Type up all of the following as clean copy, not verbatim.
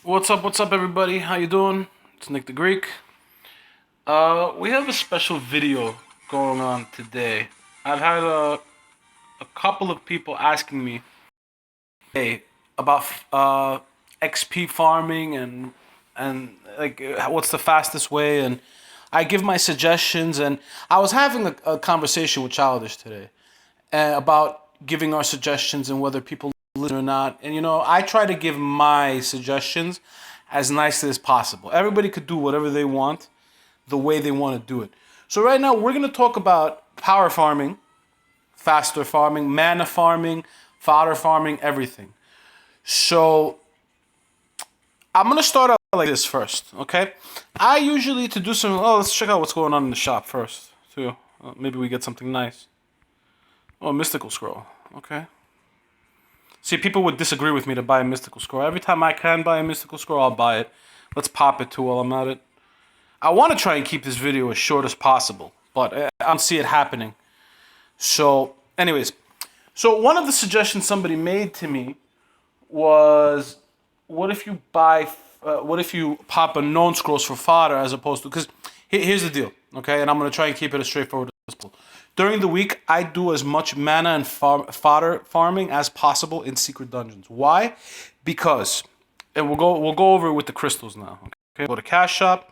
What's up, everybody? How you doing? It's NickDaGreek. We have a special video going on today. I've had a couple of people asking me, hey, about XP farming and like what's the fastest way, and I give my suggestions. And I was having a conversation with Childish today about giving our suggestions and whether people listen or not. And I try to give my suggestions as nicely as possible. Everybody could do whatever they want, the way they want to do it. So right now we're gonna talk about power farming, faster farming, mana farming, fodder farming, everything. So I'm gonna start out like this first, okay? I usually to do some. Oh, let's check out what's going on in the shop first, too. Maybe we get something nice. Oh, mystical scroll. Okay. See, people would disagree with me to buy a mystical scroll. Every time I can buy a mystical scroll, I'll buy it. Let's pop it too while I'm at it. I want to try and keep this video as short as possible, but I don't see it happening. So, anyways, so one of the suggestions somebody made to me was, what if you pop a known scrolls for fodder as opposed to, because here's the deal, okay? And I'm going to try and keep it as straightforward as possible. During the week, I do as much mana and fodder farming as possible in secret dungeons. Why? Because, and we'll go over it with the crystals now. Okay, go to cash shop.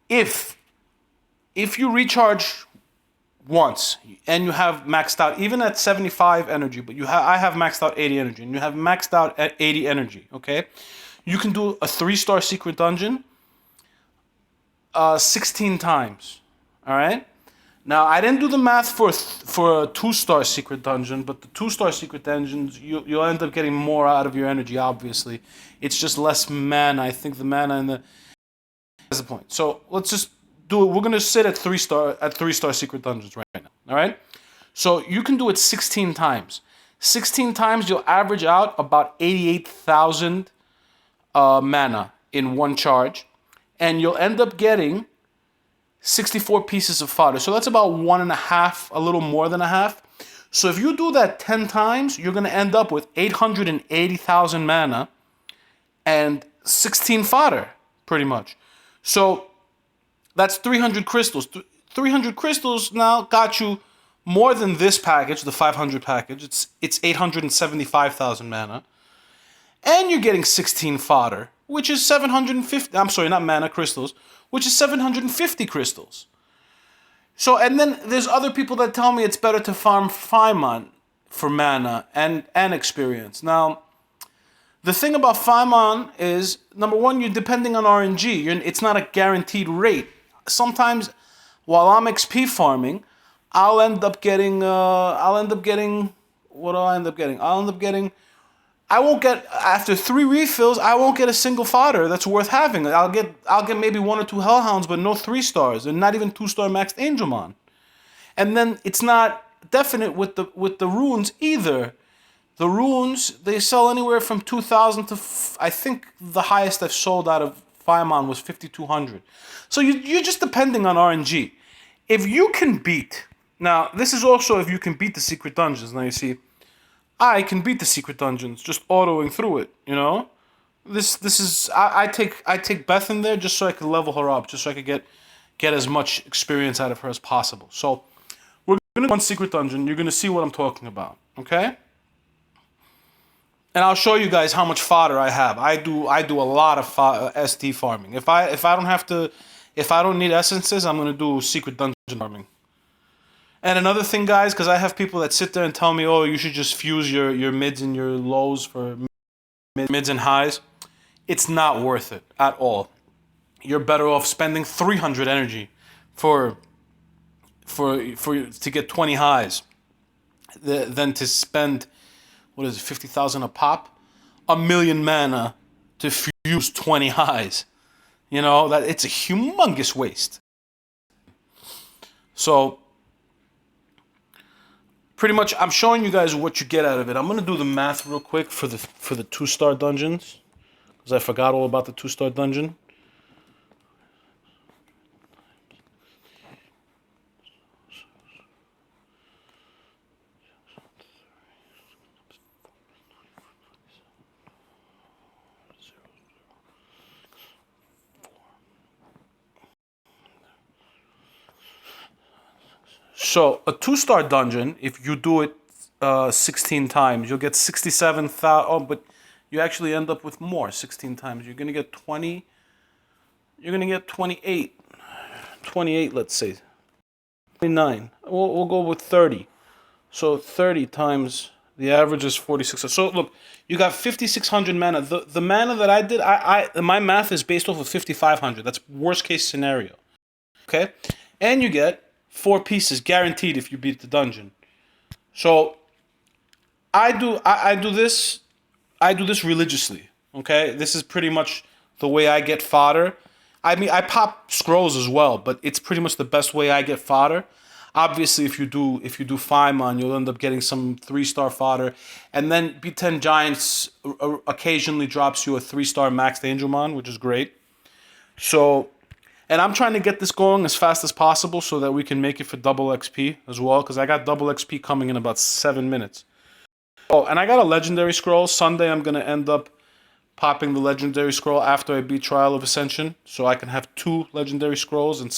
If you recharge once and you have maxed out even at 75 energy, but I have maxed out 80 energy, and you have maxed out at 80 energy. Okay, you can do a 3-star secret dungeon 16 times. All right. Now, I didn't do the math for a 2-star secret dungeon, but the 2-star secret dungeons, you'll end up getting more out of your energy, obviously. It's just less mana. I think the mana and that's the point. So let's just do it. We're going to sit at 3-star secret dungeons right now, all right? So you can do it 16 times. 16 times, you'll average out about 88,000 mana in one charge, and you'll end up getting 64 pieces of fodder. So that's about 1.5, a little more than a half. So if you do that 10 times, you're going to end up with 880,000 mana and 16 fodder, pretty much. So that's 300 crystals. 300 crystals now got you more than this package, the 500 package. It's 875,000 mana. And you're getting 16 fodder, which is 750, I'm sorry, not mana, crystals, which is 750 crystals. So, and then there's other people that tell me it's better to farm Faimon for mana and experience. Now, the thing about Faimon is, number one, you're depending on RNG. It's not a guaranteed rate. Sometimes, while I'm XP farming, I'll end up getting, what do I end up getting? I won't get, after 3 refills, I won't get a single fodder that's worth having. I'll get maybe 1 or 2 hellhounds, but no 3-stars, and not even 2-star maxed Angelmon. And then it's not definite with the runes either. The runes, they sell anywhere from 2,000 to, I think the highest I've sold out of Faimon was 5,200. So you're just depending on RNG. If you can beat, now this is also if you can beat the secret dungeons. Now you see, I can beat the secret dungeons just autoing through it. This is I take Beth in there just so I can level her up, just so I could get as much experience out of her as possible. So we're gonna do one secret dungeon. You're gonna see what I'm talking about, okay? And I'll show you guys how much fodder I have. I do a lot of ST farming. If I don't need essences, I'm gonna do secret dungeon farming. And another thing, guys, because I have people that sit there and tell me, oh, you should just fuse your mids and your lows for mids and highs. It's not worth it at all. You're better off spending 300 energy to get 20 highs than to spend, what is it, 50,000 a pop? 1,000,000 mana to fuse 20 highs. That it's a humongous waste. So pretty much, I'm showing you guys what you get out of it. I'm gonna do the math real quick for the 2-star dungeons, because I forgot all about the 2-star dungeon. So a 2-star dungeon, if you do it 16 times, you'll get 67,000. Oh, but you actually end up with more 16 times. You're gonna get 20. You're gonna get 28. 28, let's say. 29. We'll go with 30. So 30 times the average is 46. So look, you got 5,600 mana. The mana that I did, my math is based off of 5,500. That's worst case scenario. Okay, and you get 4 pieces guaranteed if you beat the dungeon. So I do this religiously. Okay, this is pretty much the way I get fodder. I mean, I pop scrolls as well, but it's pretty much the best way I get fodder. Obviously, if you do Feimon, you'll end up getting some 3-star fodder, and then B10 Giants occasionally drops you a 3-star maxed Angelmon, which is great. So, and I'm trying to get this going as fast as possible so that we can make it for double XP as well, because I got double XP coming in about 7 minutes. Oh, and I got a legendary scroll. Sunday, I'm gonna end up popping the legendary scroll after I beat Trial of Ascension, so I can have 2 legendary scrolls and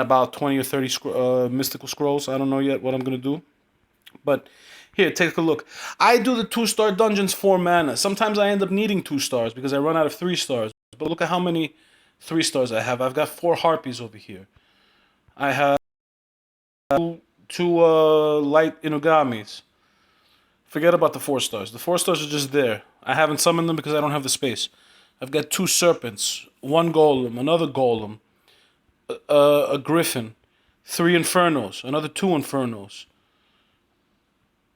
about 20 or 30 mystical scrolls. I don't know yet what I'm gonna do, but here, take a look. I do the 2-star dungeons 4 mana. Sometimes I end up needing 2 stars because I run out of 3 stars. But look at how many 3 stars I have. I've got 4 harpies over here. I have two light inugamis. Forget about the 4 stars. The 4 stars are just there. I haven't summoned them because I don't have the space. I've got 2 serpents, 1 golem, another golem, a griffin, 3 infernos, another 2 infernos,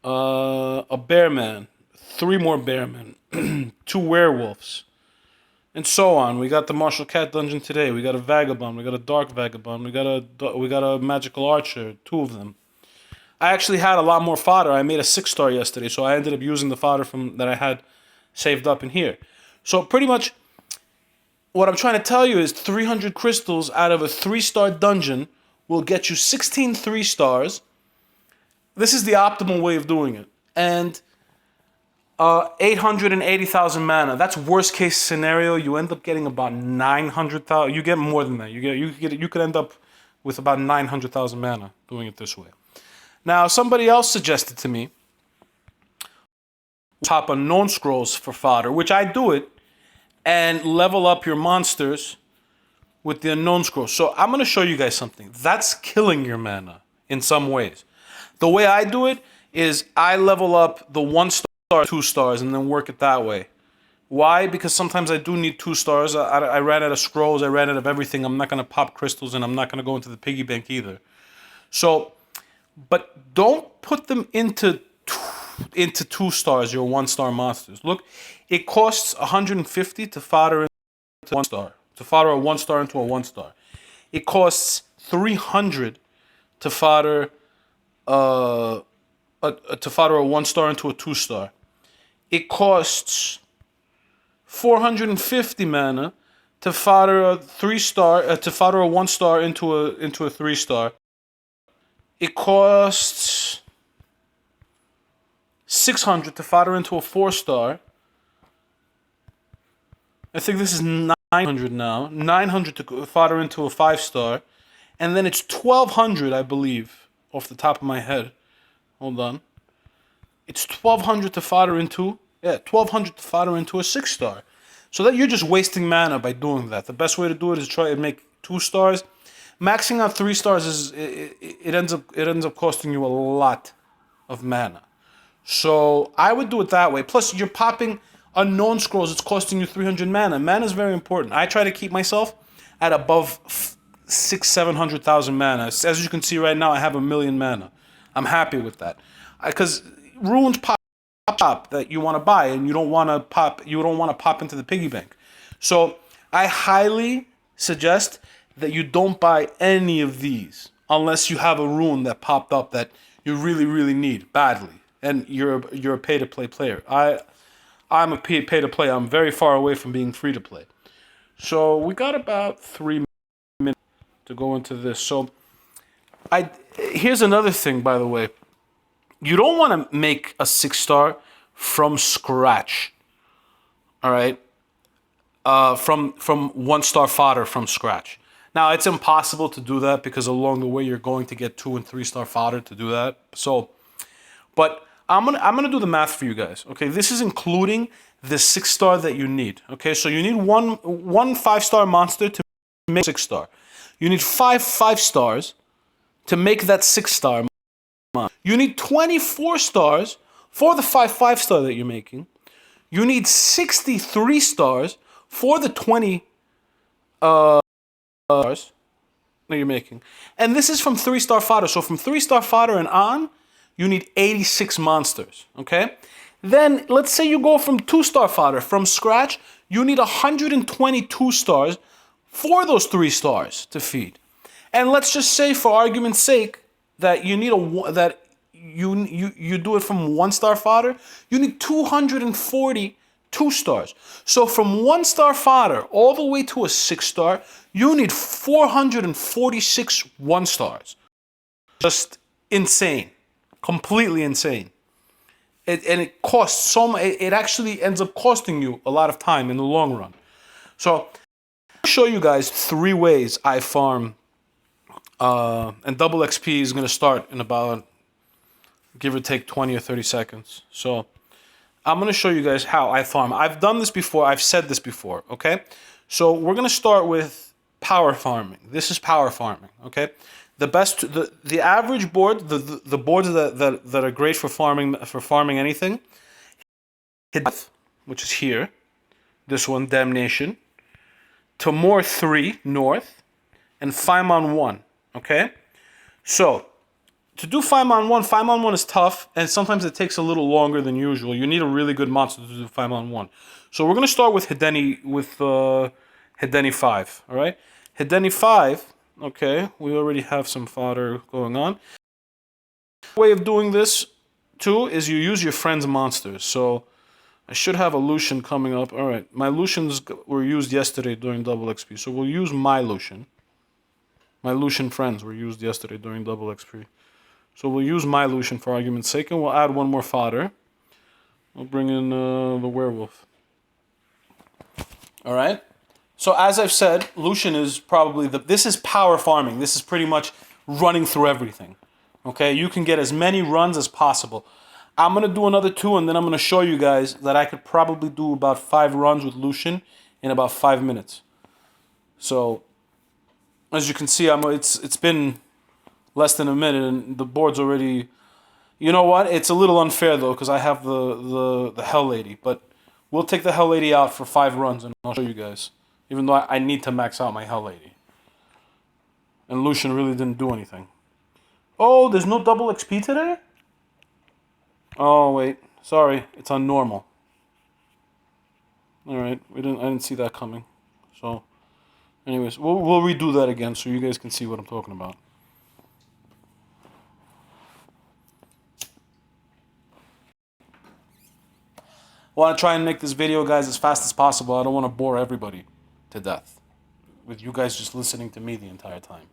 a bearman, 3 more bearmen, 2 werewolves, and so on. We got the martial cat dungeon today. We got a vagabond. We got a dark vagabond. We got a magical archer. 2 of them. I actually had a lot more fodder. I made a 6-star yesterday, so I ended up using the fodder that I had saved up in here. So pretty much what I'm trying to tell you is 300 crystals out of a 3-star dungeon will get you 16 3-stars. This is the optimal way of doing it. And 880,000 mana. That's worst case scenario. You end up getting about 900,000. You get more than that. You could end up with about 900,000 mana doing it this way. Now, somebody else suggested to me pop unknown scrolls for fodder, which I do it, and level up your monsters with the unknown scrolls. So I'm going to show you guys something. That's killing your mana in some ways. The way I do it is I level up the 1-star, 2 stars, and then work it that way. Why? Because sometimes I do need 2 stars. I ran out of scrolls. I ran out of everything. I'm not going to pop crystals, and I'm not going to go into the piggy bank either. So, but don't put them into 2 stars, your 1-star monsters. Look, it costs 150 to fodder into 1 star. To fodder a 1-star into a 1-star. It costs 300 to fodder a 1-star into a 2-star. It costs 450 mana to fodder a 3-star to fodder a 1-star into a 3-star. It costs 600 to fodder into a 4-star. I think this is 900 now. 900 to fodder into a 5-star. And then it's 1,200, I believe, off the top of my head. Hold on. It's 1,200 to fodder into... Yeah, 1,200 to fodder into a 6-star. So that you're just wasting mana by doing that. The best way to do it is try and make 2 stars. Maxing out 3 stars it ends up costing you a lot of mana. So I would do it that way. Plus, you're popping unknown scrolls. It's costing you 300 mana. Mana is very important. I try to keep myself at above 600,000-700,000 mana. As you can see right now, I have 1,000,000 mana. I'm happy with that because runes pop that you want to buy, and you don't want to pop into the piggy bank. So I highly suggest that you don't buy any of these unless you have a rune that popped up that you really, really need badly, and you're a pay-to-play player. I'm a pay-to-play. I'm very far away from being free-to-play. So we got about 3 minutes to go into this. So here's another thing, by the way. You don't want to make a 6-star from scratch. All right? From 1-star fodder from scratch. Now, it's impossible to do that because along the way you're going to get 2 and 3 star fodder to do that. So, but I'm gonna do the math for you guys. Okay, this is including the 6 star that you need. Okay, so you need one 5-star monster to make 6 star. You need 5 stars to make that 6 star monster. You need 24 stars for the 5 star that you're making. You need 63 stars for the 20 stars that you're making. And this is from 3-star fodder. So from 3-star fodder and on, you need 86 monsters, okay? Then let's say you go from 2-star fodder from scratch, you need 122 stars for those 3 stars to feed. And let's just say for argument's sake that you need you do it from 1-star fodder, you need 242 stars. So from 1-star fodder all the way to a 6-star, you need 446 1-stars. Just insane. Completely insane. And it costs so much. It actually ends up costing you a lot of time in the long run. So I'll show you guys 3 ways I farm. And double XP is going to start in about, give or take 20 or 30 seconds. So I'm going to show you guys how I farm. I've done this before. I've said this before. Okay. So we're going to start with power farming. This is power farming. Okay. The average board, the boards that are great for farming anything, which is here, this one, Damnation, Tamor 3 north, and Faimon 1. Okay, so to do Faimon 1 is tough, and sometimes it takes a little longer than usual. You need a really good monster to do Faimon 1. So we're gonna start with Hideni Hideni 5. All right, Hideni 5. Okay, we already have some fodder going on. Way of doing this too is you use your friend's monsters. So I should have a Lucian coming up. All right, my Lucians were used yesterday during double XP, so we'll use my Lucian. My Lucian friends were used yesterday during double XP, so we'll use my Lucian for argument's sake, and we'll add one more fodder. We'll bring in the werewolf. All right. So as I've said, Lucian is probably this is power farming. This is pretty much running through everything. Okay, you can get as many runs as possible. I'm gonna do another 2, and then I'm gonna show you guys that I could probably do about 5 runs with Lucian in about 5 minutes. So as you can see, it's been less than a minute, and the board's already. You know what? It's a little unfair though, because I have the Hell Lady, but we'll take the Hell Lady out for 5 runs, and I'll show you guys. Even though I need to max out my Hell Lady. And Lucian really didn't do anything. Oh, there's no double XP today? Oh, wait. Sorry. It's on normal. Alright. I didn't see that coming. So, anyways, we'll redo that again so you guys can see what I'm talking about. I want to try and make this video, guys, as fast as possible. I don't want to bore everybody to death with you guys just listening to me the entire time.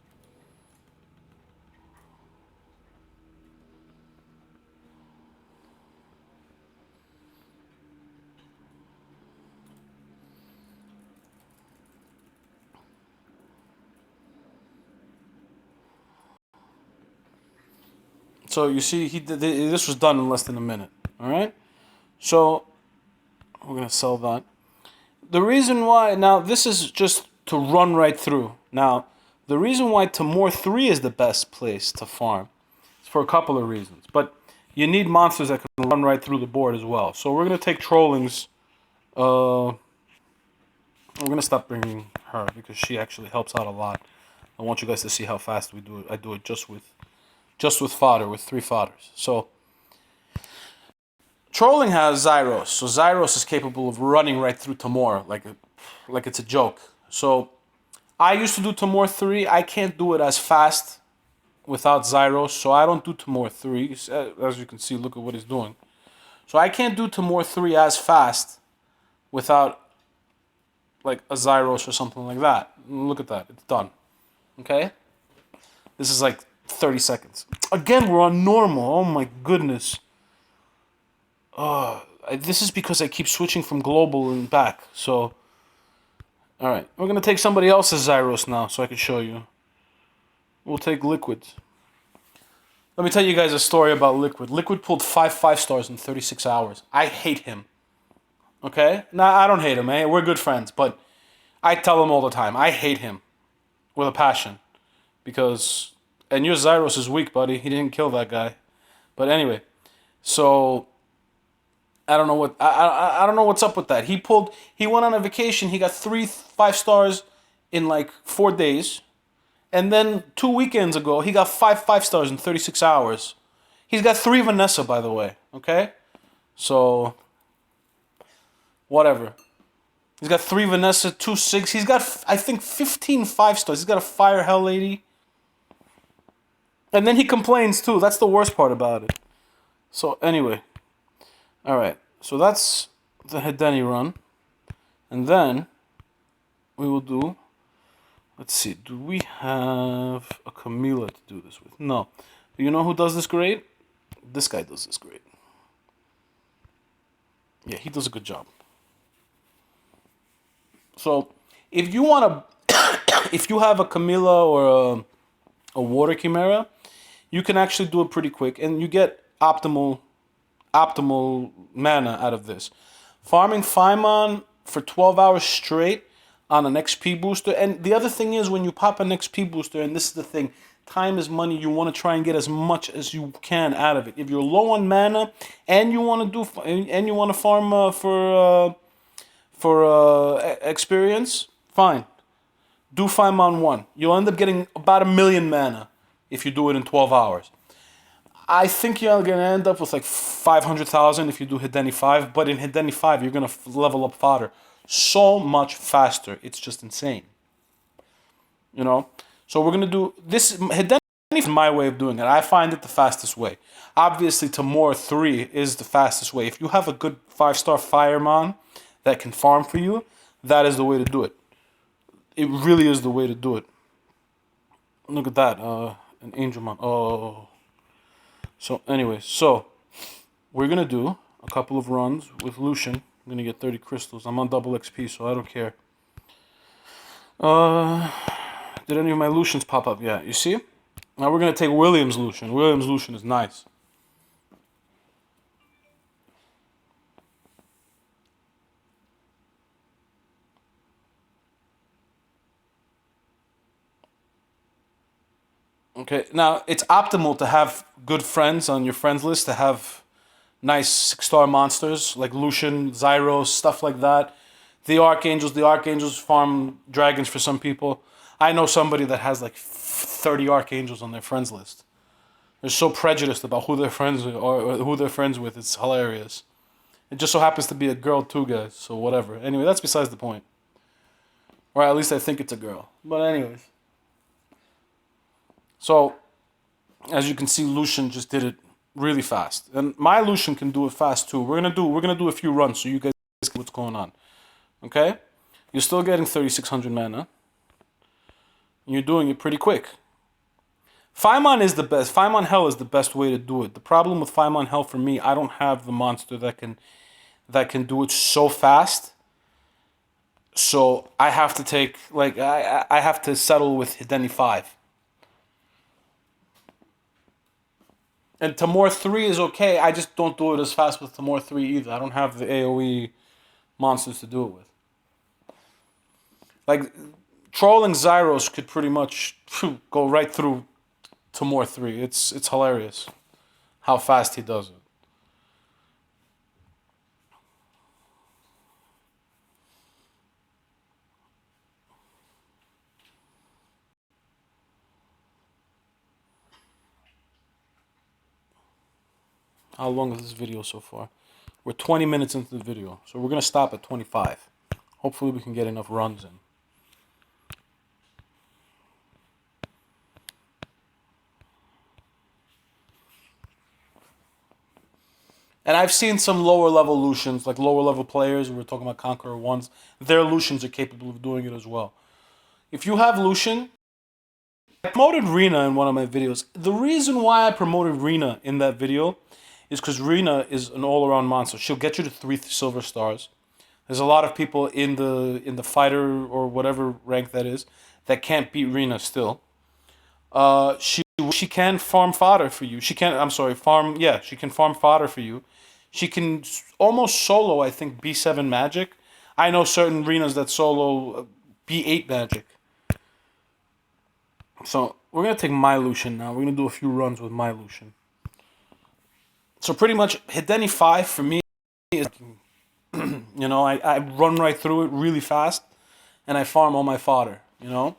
So you see, this was done in less than a minute. All right. So we're gonna sell that. The reason why now this is just to run right through. Now the reason why Tamor 3 is the best place to farm is for a couple of reasons. But you need monsters that can run right through the board as well. So we're gonna take Trollings. We're gonna stop bringing her because she actually helps out a lot. I want you guys to see how fast we do it. I do it just with fodder, with 3 fodders. So Trolling has Zyros, so Zyros is capable of running right through Tamor like it's a joke. So I used to do Tamor 3. I can't do it as fast without Zyros, so I don't do Tamor 3. As you can see, look at what he's doing. So I can't do Tamor 3 as fast without like a Zyros or something like that. Look at that, it's done. Okay? This is like 30 seconds. Again, we're on normal. Oh my goodness. This is because I keep switching from global and back. So Alright, we're gonna take somebody else's Zyros now so I can show you. We'll take Liquid. Let me tell you guys a story about Liquid. Liquid pulled 5 stars in 36 hours. I hate him. Okay? Nah, I don't hate him, eh? We're good friends, but I tell him all the time. I hate him with a passion. Because, and your Zyros is weak, buddy. He didn't kill that guy. But anyway, so I don't know what I don't know what's up with that. He went on a vacation. He got 5 stars in like 4 days. And then 2 weekends ago, he got 5 stars in 36 hours. He's got 3 Vanessa, by the way. Okay? So, whatever. He's got 3 Vanessa, 2 6. He's got, I think, 15 5 stars. He's got a Fire Hell Lady. And then he complains, too. That's the worst part about it. So, anyway. Alright. So, that's the Hedeni run. And then, we will do... Let's see, do we have a Camila to do this with? No. But you know who does this great? This guy does this great. Yeah, he does a good job. So, if you want to, if you have a Camila or a Water Chimera, you can actually do it pretty quick, and you get optimal mana out of this. Farming Faimon for 12 hours straight on an XP booster. And the other thing is, when you pop an XP booster, and this is the thing, time is money. You want to try and get as much as you can out of it. If you're low on mana and you want to farm for experience, fine. Do Faimon 1. You'll end up getting about 1 million mana if you do it in 12 hours. I think you're going to end up with like 500,000 if you do Hedeni 5, but in Hedeni 5, you're going to level up fodder so much faster. It's just insane. You know? So we're going to do this. Hedeni is my way of doing it. I find it the fastest way. Obviously, Tamor 3 is the fastest way. If you have a good 5-star Fireman that can farm for you, that is the way to do it. It really is the way to do it. Look at that. An Angelmon. Oh. So anyway, so we're going to do a couple of runs with Lucian. I'm going to get 30 crystals. I'm on double XP, so I don't care. Did any of my Lucians pop up? Yeah, you see? Now we're going to take William's Lucian. William's Lucian is nice. Okay, now it's optimal to have good friends on your friends list, to have nice 6-star monsters like Lucian, Zyros, stuff like that. The Archangels farm dragons for some people. I know somebody that has like 30 Archangels on their friends list. They're so prejudiced about who they're friends with or who they're friends with. It's hilarious. It just so happens to be a girl too, guys. So whatever. Anyway, that's besides the point. Or at least I think it's a girl. But anyways. So, as you can see, Lucian just did it really fast. And my Lucian can do it fast too. We're gonna do a few runs so you guys see what's going on. Okay? You're still getting 3,600 mana. You're doing it pretty quick. Faimon is the best. Faimon Hell is the best way to do it. The problem with Faimon Hell for me, I don't have the monster that can do it so fast. So I have to take I have to settle with Hedeni 5. And Tamor 3 is okay. I just don't do it as fast with Tamor 3 either. I don't have the AoE monsters to do it with. Like, trolling Zyros could pretty much go right through Tamor 3. It's hilarious how fast he does it. How long is this video so far? We're 20 minutes into the video, so we're going to stop at 25. Hopefully we can get enough runs in. And I've seen some lower level Lucians, like lower level players, we were talking about Conqueror 1s, their Lucians are capable of doing it as well. If you have Lucian, I promoted Rena in one of my videos. The reason why I promoted Rena in that video is because Rena is an all-around monster. She'll get you to 3 silver stars. There's a lot of people in the fighter or whatever rank that is that can't beat Rena still. She can farm fodder for you. She can, I'm sorry, farm, yeah, she can farm fodder for you. She can almost solo, I think, B7 magic. I know certain arenas that solo B8 magic. So we're gonna take my Lucian now. We're gonna do a few runs with my Lucian. So pretty much Hideni 5 for me is, you know, I run right through it really fast and I farm all my fodder, you know?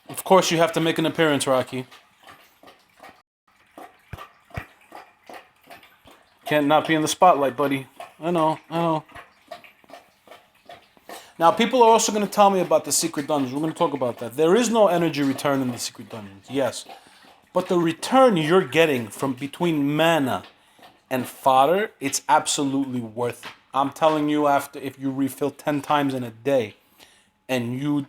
Of course you have to make an appearance, Rocky. Can't not be in the spotlight, buddy. I know, I know. Now, people are also going to tell me about the secret dungeons. We're going to talk about that. There is no energy return in the secret dungeons, yes. But the return you're getting from between mana and fodder, it's absolutely worth it. I'm telling you, after if you refill 10 times in a day and you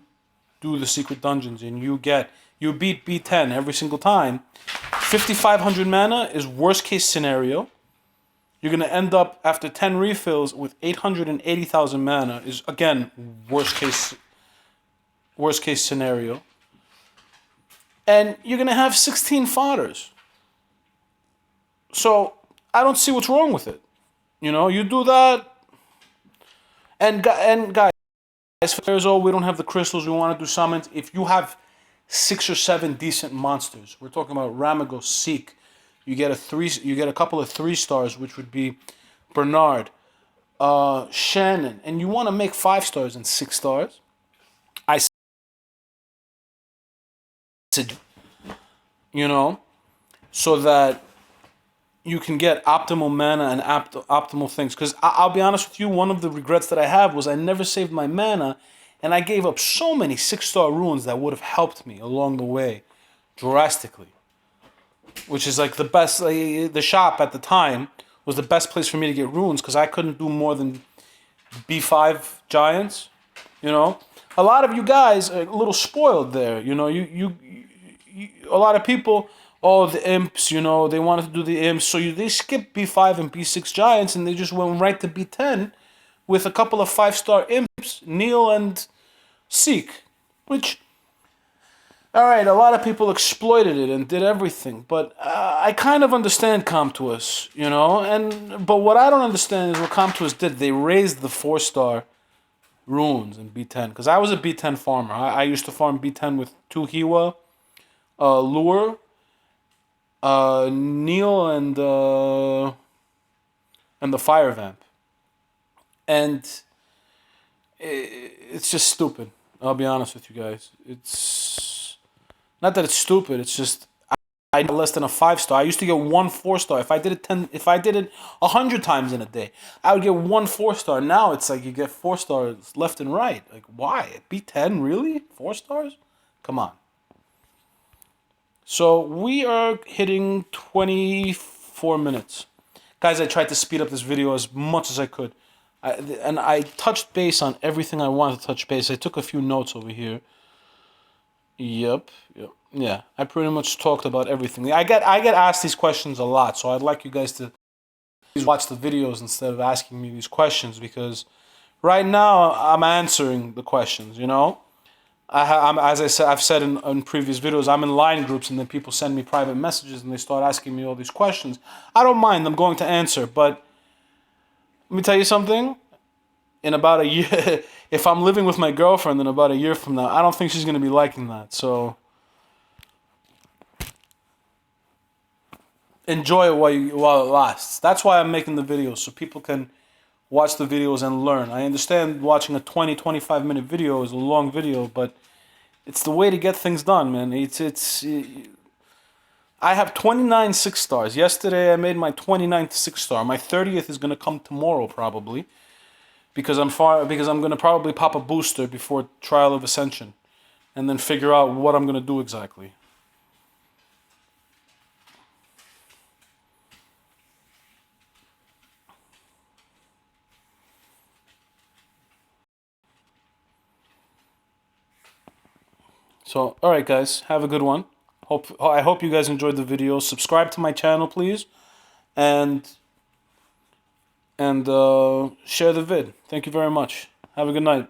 do the secret dungeons and you beat B10 every single time, 5,500 mana is worst case scenario. You're going to end up after 10 refills with 880,000 mana is again worst case scenario. And you're going to have 16 fodders. So, I don't see what's wrong with it. You know, you do that and guys, we don't have the crystals, we want to do summons. If you have 6 or 7 decent monsters, we're talking about Ramagos, Seek, you get a couple of 3 stars, which would be Bernard, Shannon, and you want to make 5 stars and 6 stars. I said, you know, so that you can get optimal mana and optimal things. Because I'll be honest with you, one of the regrets that I have was I never saved my mana, and I gave up so many 6-star runes that would have helped me along the way drastically. Which is like the best, the shop at the time was the best place for me to get runes because I couldn't do more than B5 giants, you know. A lot of you guys are a little spoiled there, you know. You a lot of people, oh, the imps, you know, they wanted to do the imps, so they skipped B5 and B6 giants and they just went right to B10 with a couple of 5-star imps, Neil and Seek, which, all right, a lot of people exploited it and did everything, but I kind of understand Comtuous, you know, but what I don't understand is what Comtuous did. They raised the 4-star runes in B10, because I was a B10 farmer. I used to farm B10 with 2 Hiwa, Lure, Neil, and the Fire Vamp. And it's just stupid. I'll be honest with you guys. It's not that it's stupid. It's just I get less than a 5-star. I used to get 1 4-star. If I did it 100 times in a day, I would get 1 4-star. Now it's like you get 4 stars left and right. Like, why? B10 really? 4 stars? Come on. So we are hitting 24 minutes. Guys, I tried to speed up this video as much as I could. And I touched base on everything I wanted to touch base. I took a few notes over here. Yep. Yeah, I pretty much talked about everything. I get asked these questions a lot, so I'd like you guys to please watch the videos instead of asking me these questions, because right now I'm answering the questions, you know? I'm as I said, I've said in previous videos, I'm in line groups and then people send me private messages and they start asking me all these questions. I don't mind, I'm going to answer, but let me tell you something. In about a year, if I'm living with my girlfriend in about a year from now, I don't think she's going to be liking that. So enjoy it while it lasts. That's why I'm making the videos, so people can watch the videos and learn. I understand watching a 20-25 minute video is a long video, but it's the way to get things done, man. I have 29 6-stars. Yesterday I made my 29th 6-star. My 30th is going to come tomorrow probably. because I'm gonna probably pop a booster before Trial of Ascension, and then figure out what I'm gonna do exactly. So, all right, guys, have a good one. I hope you guys enjoyed the video. Subscribe to my channel, please, and share the vid. Thank you very much. Have a good night.